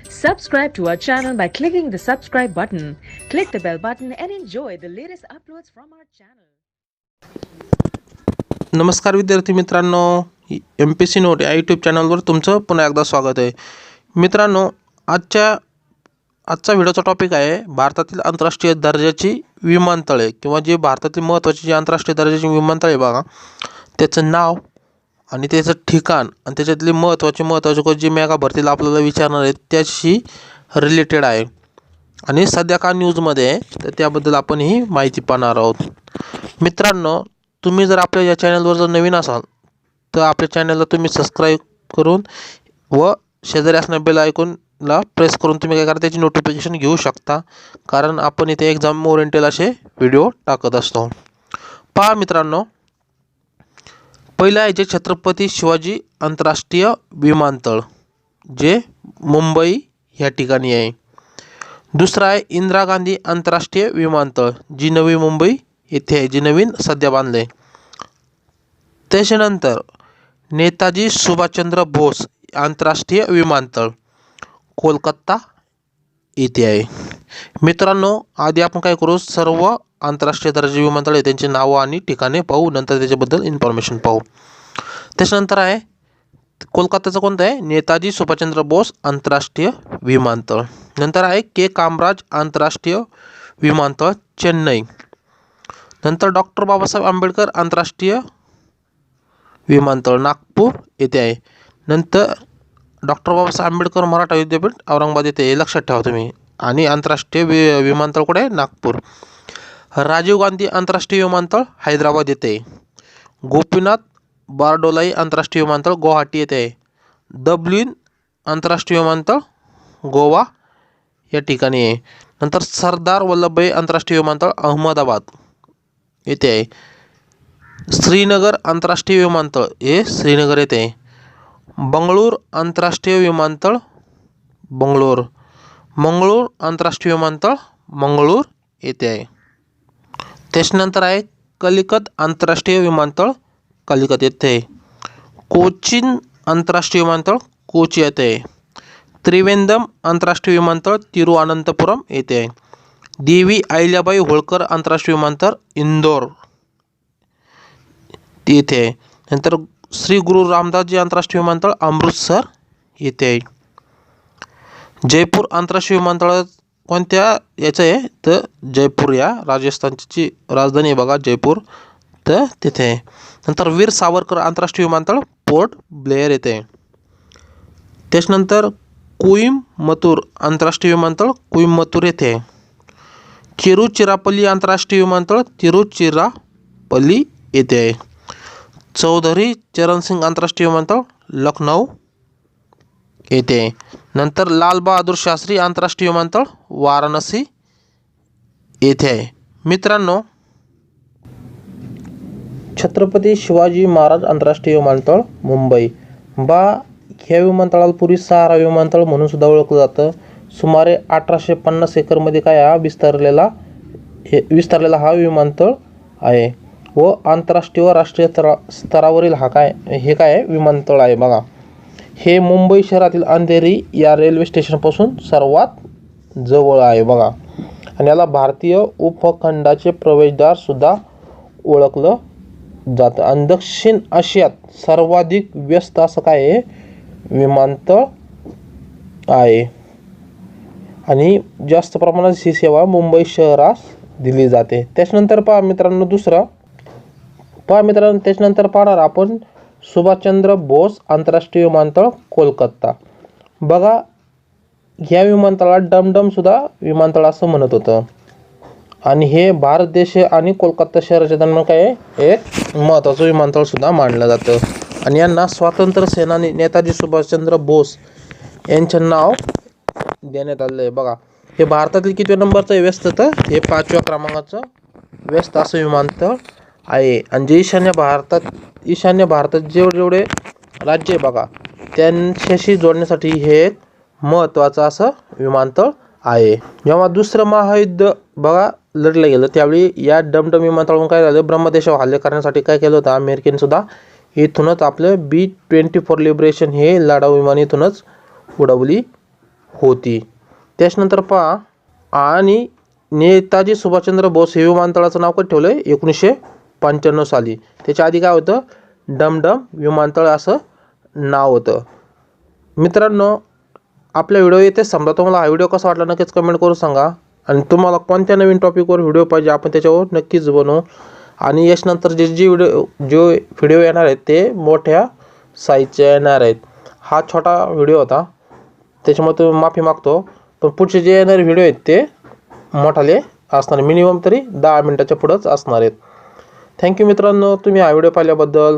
Subscribe to our channel by clicking the subscribe button. Click the bell button and enjoy the latest uploads from our channel. नमस्कार विद्यार्थी मित्रांनो, MPSC note या YouTube चॅनलवर तुमचं पुन्हा एकदा स्वागत आहे. मित्रांनो, आजचा व्हिडिओचा टॉपिक आहे भारतातील आंतरराष्ट्रीय दर्जाची विमानतळे किंवा जे भारतातील महत्त्वाची जी आंतरराष्ट्रीय दर्जाची विमानतळे बघा, त्याचं नाव आणि त्याचं ठिकाण आणि त्याच्यातले महत्त्वाचे जे मेगा भरतीला आपल्याला विचारणार आहेत त्याशी रिलेटेड आहे आणि सध्या का न्यूजमध्ये आहे तर त्याबद्दल आपण ही माहिती पाहणार आहोत. मित्रांनो, तुम्ही जर आपल्या या चॅनलवर जर नवीन असाल तर आपल्या चॅनलला तुम्ही सबस्क्राईब करून व शेजारी असणाऱ्या बेल आयकॉनला प्रेस करून तुम्ही काय करा त्याची नोटिफिकेशन घेऊ शकता, कारण आपण इथे एक्झाम ओरिएंटेड असे व्हिडिओ टाकत असतो. पहा मित्रांनो, पहिलं आहे जे छत्रपती शिवाजी आंतरराष्ट्रीय विमानतळ जे मुंबई ह्या ठिकाणी आहे. दुसरं आहे इंदिरा गांधी आंतरराष्ट्रीय विमानतळ जी नवी मुंबई येथे आहे, जी नवीन सध्या बांधले. त्याच्यानंतर नेताजी सुभाषचंद्र बोस आंतरराष्ट्रीय विमानतळ कोलकाता येथे आहे. मित्रांनो, आधी आपण काय करू, सर्व आंतरराष्ट्रीय दर्जाचे विमानतळ आहे त्यांची नावं आणि ठिकाणे पाहू, नंतर त्याच्याबद्दल इन्फॉर्मेशन पाहू. त्याच्यानंतर आहे कोलकाताचं कोणतं आहे, नेताजी सुभाषचंद्र बोस आंतरराष्ट्रीय विमानतळ. नंतर आहे के कामराज आंतरराष्ट्रीय विमानतळ चेन्नई. नंतर डॉक्टर बाबासाहेब आंबेडकर आंतरराष्ट्रीय विमानतळ नागपूर येथे आहे. नंतर डॉक्टर बाबासाहेब आंबेडकर मराठा विद्यापीठ औरंगाबाद येथे, हे लक्षात ठेवा तुम्ही. आणि आंतरराष्ट्रीय विमानतळ कुठे आहे, नागपूर. राजीव गांधी आंतरराष्ट्रीय विमानतळ हैदराबाद येथे. गोपीनाथ बारडोलाई आंतरराष्ट्रीय विमानतळ गुवाहाटी येथे आहे. डब्लिन आंतरराष्ट्रीय विमानतळ गोवा या ठिकाणी आहे. नंतर सरदार वल्लभभाई आंतरराष्ट्रीय विमानतळ अहमदाबाद येथे आहे. श्रीनगर आंतरराष्ट्रीय विमानतळ हे श्रीनगर येथे आहे. बंगळूर आंतरराष्ट्रीय विमानतळ मंगळूर आंतरराष्ट्रीय विमानतळ मंगळूर येथे आहे. त्याच्यानंतर आहे कलिकत आंतरराष्ट्रीय विमानतळ कलिकत येथे आहे. कोचीन आंतरराष्ट्रीय विमानतळ कोची येथे आहे. त्रिवेंद्रम आंतरराष्ट्रीय विमानतळ तिरुअनंतपुरम येथे आहे. देवी अहिल्याबाई होळकर आंतरराष्ट्रीय विमानतळ इंदोर येथे आहे. नंतर श्री गुरु रामदासजी आंतरराष्ट्रीय विमानतळ अमृतसर येथे आहे. जयपूर आंतरराष्ट्रीय विमानतळ कोणत्या याचं आहे तर जयपूर या राजस्थानची राजधानी आहे बघा जयपूर, तर तिथे आहे. नंतर वीर सावरकर आंतरराष्ट्रीय विमानतळ पोर्ट ब्लेअर येथे आहे. त्याच्यानंतर कोईम्बतूर आंतरराष्ट्रीय विमानतळ कोईम्बतूर येथे आहे. तिरुचिरापल्ली आंतरराष्ट्रीय विमानतळ तिरुचिरापल्ली येथे आहे. चौधरी चरणसिंग आंतरराष्ट्रीय विमानतळ लखनौ येथे आहे. नंतर लाल बहादूर शास्त्री आंतरराष्ट्रीय विमानतळ वाराणसी येथे आहे. मित्रांनो, छत्रपती शिवाजी महाराज आंतरराष्ट्रीय विमानतळ मुंबई ह्या विमानतळाला पूर्वी सहारा विमानतळ म्हणून सुद्धा ओळखलं जातं. सुमारे 1850 एकरमध्ये विस्तारलेला हा विमानतळ आहे व आंतरराष्ट्रीय व राष्ट्रीय स्तरावरील हे विमानतळ आहे बघा. हे मुंबई शहरातील अंधेरी या रेल्वे स्टेशनपासून सर्वात जवळ आहे बघा. आणि याला भारतीय उपखंडाचे प्रवेशद्वार सुद्धा ओळखलं जातं. आणि दक्षिण आशियात सर्वाधिक व्यस्त असं विमानतळ आहे आणि जास्त प्रमाणात ही सेवा मुंबई शहरास दिली जाते. त्याच्यानंतर त्याच्यानंतर पाहणार आपण सुभाषचंद्र बोस आंतरराष्ट्रीय विमानतळ कोलकाता बघा. ह्या विमानतळाला डमडम सुद्धा विमानतळ असं म्हणत होतं आणि हे भारत देश आणि कोलकाता शहराच्या दरम्यान एक महत्त्वाचं विमानतळ सुद्धा मानलं जातं. आणि यांना स्वातंत्र्य सेनानी नेताजी सुभाषचंद्र बोस यांचे नाव देण्यात आलेलं आहे बघा. हे भारतातील कितव्या नंबरचं आहे व्यस्त तर हे 5व्या क्रमांकाचं व्यस्त असं विमानतळ आहे. आणि जे ईशान्य भारतात जेवढे राज्य आहे बघा त्यांच्याशी जोडण्यासाठी हे एक महत्त्वाचं असं विमानतळ आहे. जेव्हा दुसरं महायुद्ध बघा लढलं गेलं त्यावेळी या डमडम विमानतळावरून काय झालं, ब्रह्मदेशावर हल्ले करण्यासाठी काय केलं होतं अमेरिकेने सुद्धा इथूनच आपलं B-24 लिबरेशन हे लढाऊ विमान इथूनच उडवली होती. त्याच्यानंतर पहा, आणि नेताजी सुभाषचंद्र बोस हे विमानतळाचं नाव कधी ठेवलं आहे? 1995 साली. त्याच्या आधी काय होतं? डमडम विमानतळ असं नाव होतं. मित्रांनो, आपला व्हिडिओ इथेच संपला. तुम्हाला हा व्हिडिओ कसा वाटला नक्कीच कमेंट करून सांगा. आणि तुम्हाला कोणत्या नवीन टॉपिकवर व्हिडिओ पाहिजे आपण त्याच्यावर नक्कीच बनवू. आणि याच्यानंतर जे व्हिडिओ येणार आहेत ते मोठ्या साईजचे येणार आहेत. हा छोटा व्हिडिओ होता, त्याच्यामुळे तुम्ही माफी मागतो. पण पुढचे जे येणारे व्हिडिओ आहेत ते मोठाले असणार, मिनिमम तरी 10 मिनिटाच्या पुढंच असणार आहेत. थँक्यू मित्रांनो, तुम्ही हा व्हिडिओ पाहिल्याबद्दल.